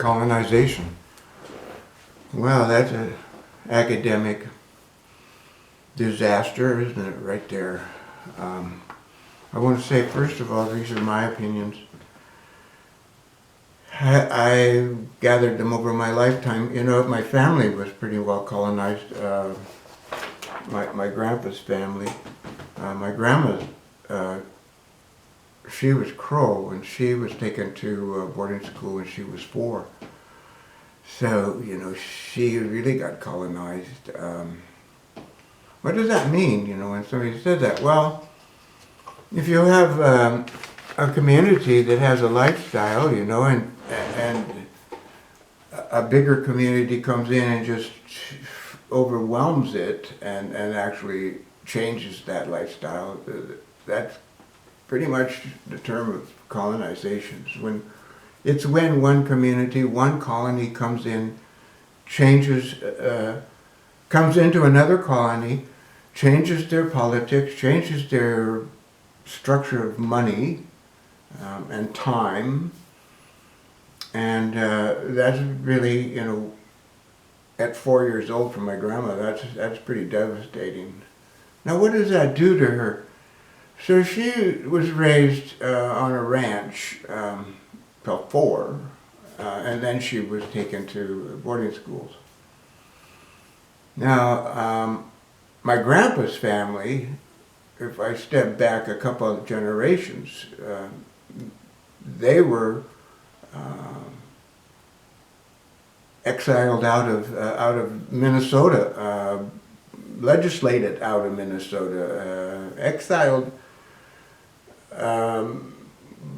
Colonization. Well, that's an academic disaster, isn't it, right there? I want to say, first of all, these are my opinions. I gathered them over my lifetime. You know, my family was pretty well colonized. My grandpa's family. My grandma, she was Crow, and she was taken to boarding school when she was 4. So, you know, she really got colonized. What does that mean, you know, when somebody says that? Well, if you have a community that has a lifestyle, you know, and a bigger community comes in and just overwhelms it and actually changes that lifestyle, that's pretty much the term of colonization. It's when one community, one colony comes in, comes into another colony, changes their politics, changes their structure of money and time, and that's really, you know, at 4 years old for my grandma, that's pretty devastating. Now, what does that do to her? So she was raised on a ranch till 4, and then she was taken to boarding schools. Now, my grandpa's family, if I step back a couple of generations, they were exiled out of Minnesota, legislated out of Minnesota, exiled.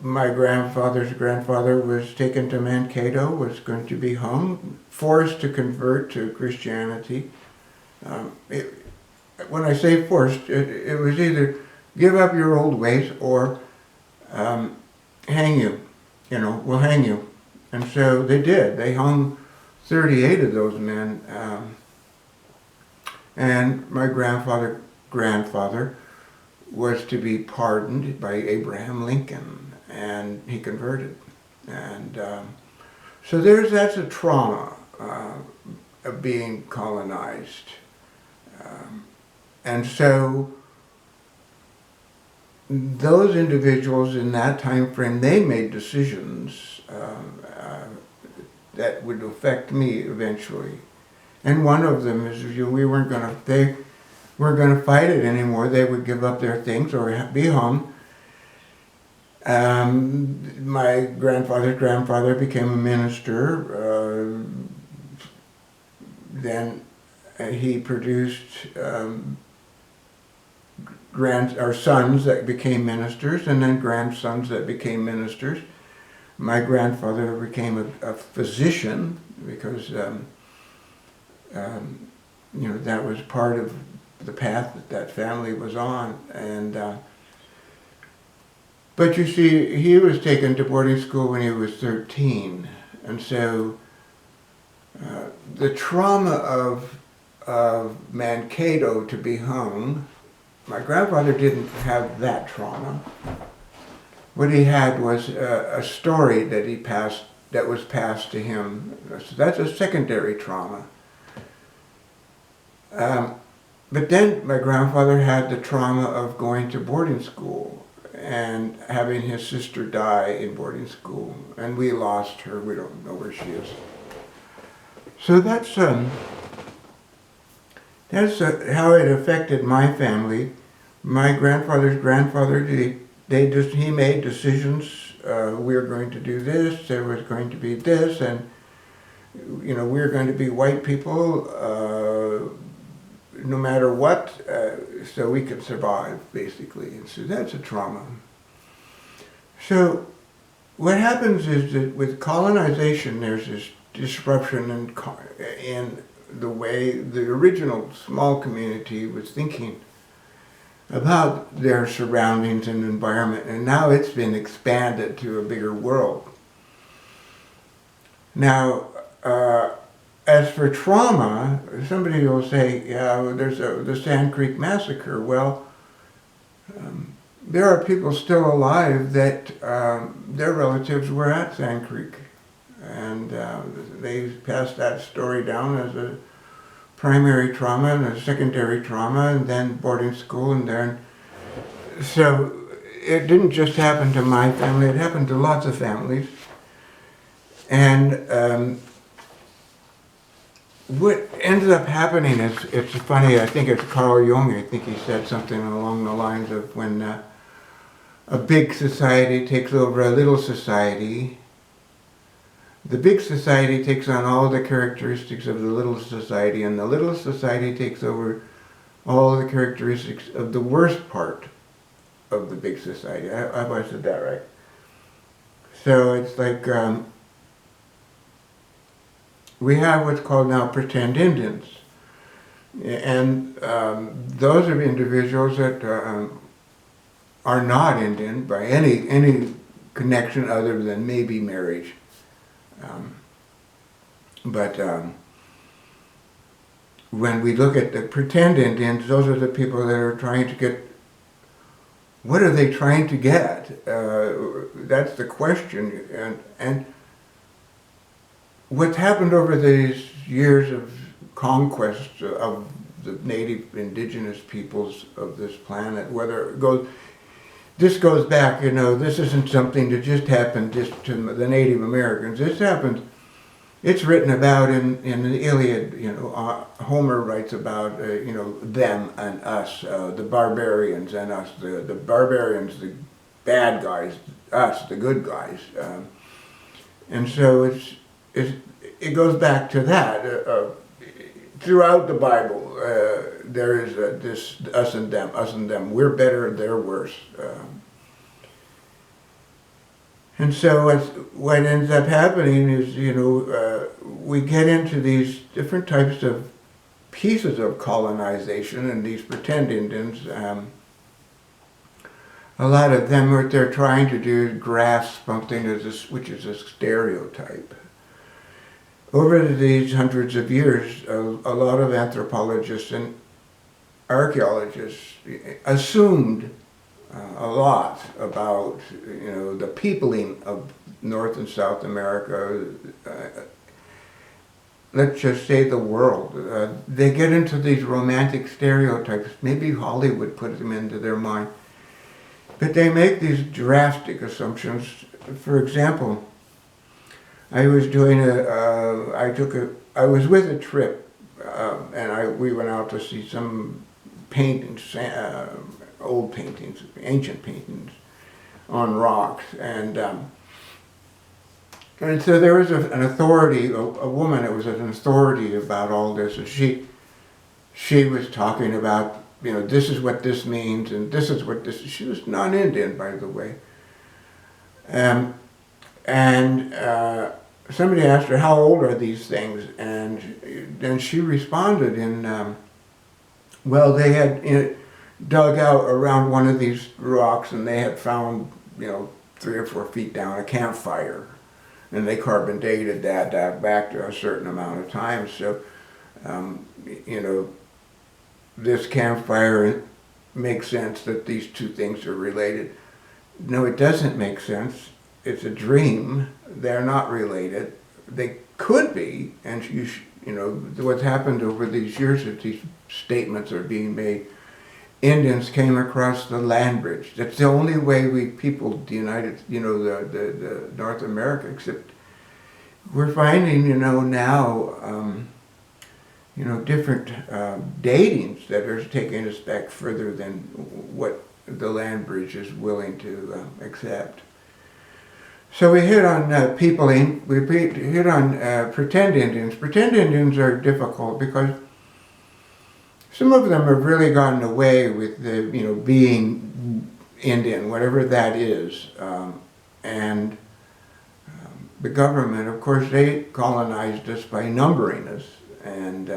My grandfather's grandfather was taken to Mankato, was going to be hung, forced to convert to Christianity. When I say forced, it was either give up your old ways or hang you. You know, we'll hang you. And so they did. They hung 38 of those men. And my grandfather was to be pardoned by Abraham Lincoln, and he converted. And so that's a trauma of being colonized. And so those individuals in that time frame, they made decisions that would affect me eventually. And one of them is they weren't going to fight it anymore. They would give up their things or be hung. My grandfather's grandfather became a minister. Then he produced sons that became ministers, and then grandsons that became ministers. My grandfather became a physician because you know, that was part of the path that family was on. And but you see, he was taken to boarding school when he was 13, and so the trauma of Mankato to be hung, my grandfather didn't have that trauma. What he had was a story that was passed to him. So that's a secondary trauma. But then my grandfather had the trauma of going to boarding school and having his sister die in boarding school, and we lost her. We don't know where she is. So that's how it affected my family. My grandfather's grandfather, he made decisions. We were going to do this. There was going to be this, and you know, we were going to be white people. No matter what, so we could survive, basically. And so that's a trauma. So what happens is that with colonization, there's this disruption in the way the original small community was thinking about their surroundings and environment, and now it's been expanded to a bigger world. Now, as for trauma, somebody will say, yeah, there's the Sand Creek Massacre. Well, there are people still alive that their relatives were at Sand Creek. and they passed that story down as a primary trauma and a secondary trauma, and then boarding school, and then so it didn't just happen to my family, it happened to lots of families. And what ended up happening is, it's funny, I think it's Carl Jung, I think he said something along the lines of when a big society takes over a little society, the big society takes on all the characteristics of the little society, and the little society takes over all the characteristics of the worst part of the big society. I hope I said that right. So it's like we have what's called now pretend Indians. And those are individuals that are not Indian by any connection other than maybe marriage. But when we look at the pretend Indians, those are the people that are trying to get, what are they trying to get? That's the question. And what's happened over these years of conquest of the native indigenous peoples of this planet, whether it goes, this goes back, you know, this isn't something that just happened just to the Native Americans. This happened, it's written about in the Iliad, you know, Homer writes about, you know, them and us, the barbarians and us, the barbarians, the bad guys, us, the good guys. And so it goes back to that. Throughout the Bible, there is this us and them. We're better, they're worse. And so what ends up happening is, you know, we get into these different types of pieces of colonization, and these pretend Indians, a lot of them, what they're trying to do is grasp something which is a stereotype. Over these hundreds of years, a lot of anthropologists and archaeologists assumed a lot about, you know, the peopling of North and South America, let's just say the world. They get into these romantic stereotypes. Maybe Hollywood put them into their mind. But they make these drastic assumptions. For example, I was doing I was with a trip, and we went out to see some paintings, old paintings, ancient paintings on rocks, and so there was an authority, a woman that was an authority about all this, and she was talking about, you know, this is what this means, and this is what this is. She was non-Indian, by the way, and somebody asked her, how old are these things? And then she responded in, well, they had dug out around one of these rocks, and they had found, you know, 3 or 4 feet down a campfire. And they carbon dated that back to a certain amount of time. So, you know, this campfire makes sense that these two things are related. No, it doesn't make sense. It's a dream. They're not related. They could be, and you know, what's happened over these years is these statements are being made. Indians came across the land bridge. That's the only way we peopled the the North America, except we're finding, you know, now, you know, different datings that are taking us back further than what the land bridge is willing to accept. So we hit on peopling, we hit on pretend Indians. Pretend Indians are difficult because some of them have really gotten away with the, you know, being Indian, whatever that is. And the government, of course, they colonized us by numbering us. And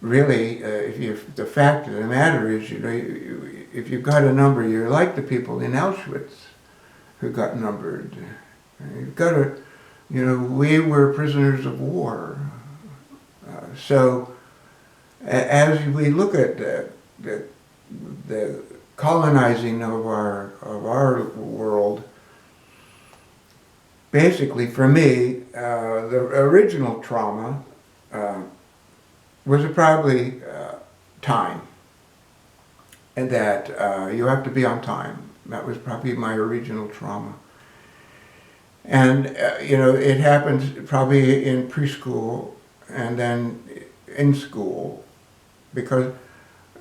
really, the fact of the matter is, you know, if you've got a number, you're like the people in Auschwitz who got numbered. You've got to, you know, we were prisoners of war. So as we look at the colonizing of our world, basically, for me, the original trauma was probably time, and that you have to be on time. That was probably my original trauma. And, it happens probably in preschool and then in school, because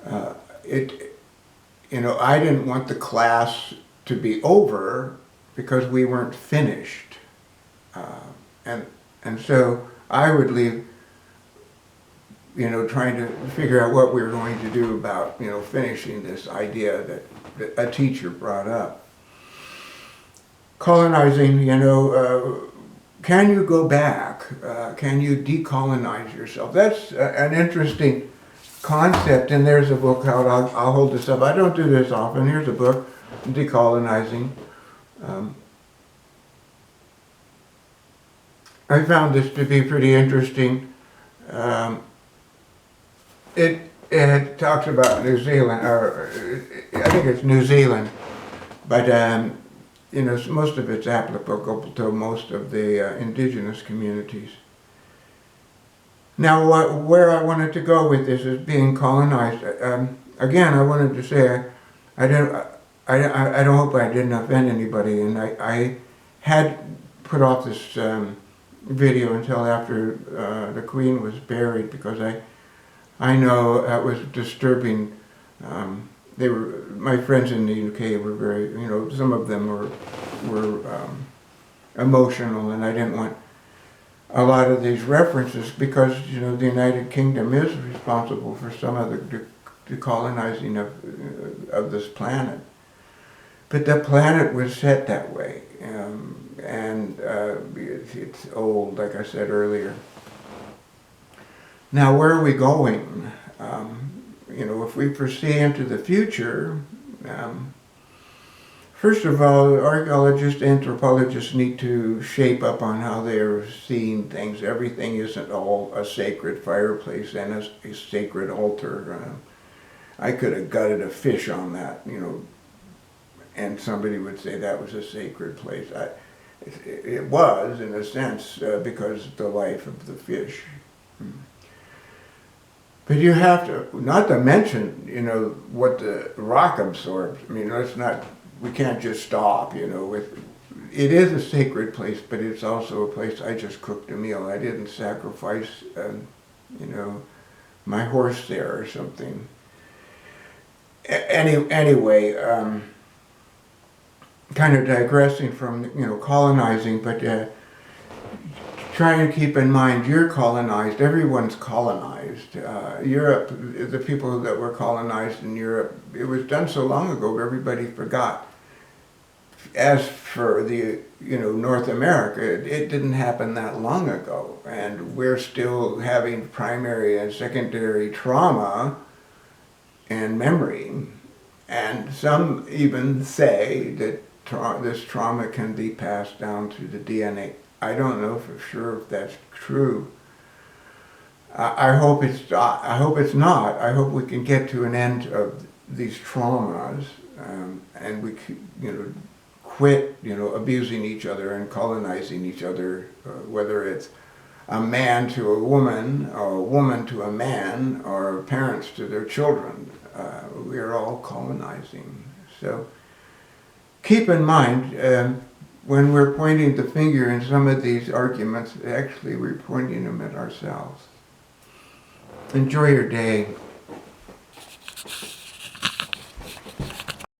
I didn't want the class to be over because we weren't finished. And so I would leave, trying to figure out what we were going to do about, finishing this idea that a teacher brought up. Colonizing, can you go back? Can you decolonize yourself? That's an interesting concept, and there's a book out, I'll hold this up. I don't do this often. Here's a book, Decolonizing. I found this to be pretty interesting. It talks about New Zealand, or I think it's New Zealand, but most of it's applicable to most of the indigenous communities. Now, where I wanted to go with this is being colonized. Again, I wanted to say I don't hope I didn't offend anybody, and I had put off this video until after the Queen was buried, because I know that was disturbing. My friends in the UK were very, some of them were emotional, and I didn't want a lot of these references, because the United Kingdom is responsible for some of the decolonizing of this planet. But the planet was set that way, and it's old, like I said earlier. Now, where are we going? If we foresee into the future, first of all, archaeologists, anthropologists need to shape up on how they're seeing things. Everything isn't all a sacred fireplace and a sacred altar. I could have gutted a fish on that, and somebody would say that was a sacred place. It was, in a sense, because of the life of the fish. But you have to, not to mention, what the rock absorbs. I mean, we can't just stop, with, it is a sacred place, but it's also a place I just cooked a meal. I didn't sacrifice, my horse there or something. Anyway, kind of digressing from, colonizing, but trying to keep in mind you're colonized, everyone's colonized. Europe, the people that were colonized in Europe, it was done so long ago everybody forgot. As for the, North America, it didn't happen that long ago, and we're still having primary and secondary trauma and memory, and some even say that this trauma can be passed down through the DNA. I don't know for sure if that's true. I hope it's not. I hope we can get to an end of these traumas, and we, quit, abusing each other and colonizing each other, whether it's a man to a woman, or a woman to a man, or parents to their children. We are all colonizing. So keep in mind, when we're pointing the finger in some of these arguments, actually we're pointing them at ourselves. Enjoy your day.